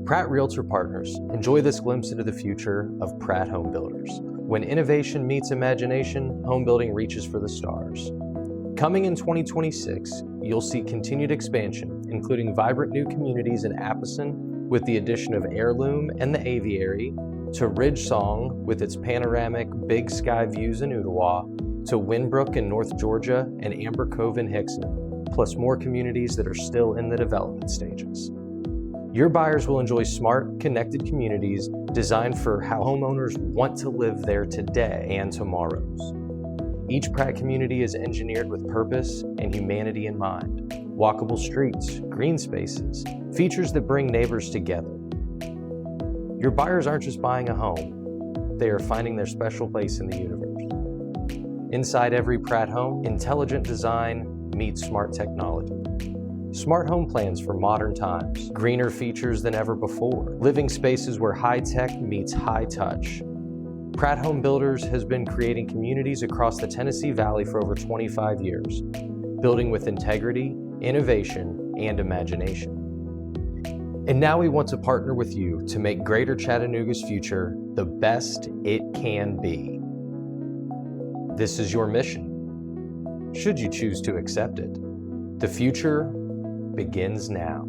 Pratt Realtor partners, enjoy this glimpse into the future of Pratt Home Builders. When innovation meets imagination, home building reaches for the stars. Coming in 2026, you'll see continued expansion, including vibrant new communities in Appleton with the addition of Heirloom and the Aviary, to Ridge Song with its panoramic big sky views in Ottawa, to Winbrook in North Georgia and Amber Cove in Hickson, plus more communities that are still in the development stages. Your buyers will enjoy smart, connected communities designed for how homeowners want to live there today and tomorrows. Each Pratt community is engineered with purpose and humanity in mind. Walkable streets, green spaces, features that bring neighbors together. Your buyers aren't just buying a home, they are finding their special place in the universe. Inside every Pratt home, intelligent design meets smart technology. Smart home plans for modern times, greener features than ever before, living spaces where high tech meets high touch. Pratt Home Builders has been creating communities across the Tennessee Valley for over 25 years, building with integrity, innovation, and imagination. And now we want to partner with you to make Greater Chattanooga's future the best it can be. This is your mission, should you choose to accept it. The future begins now.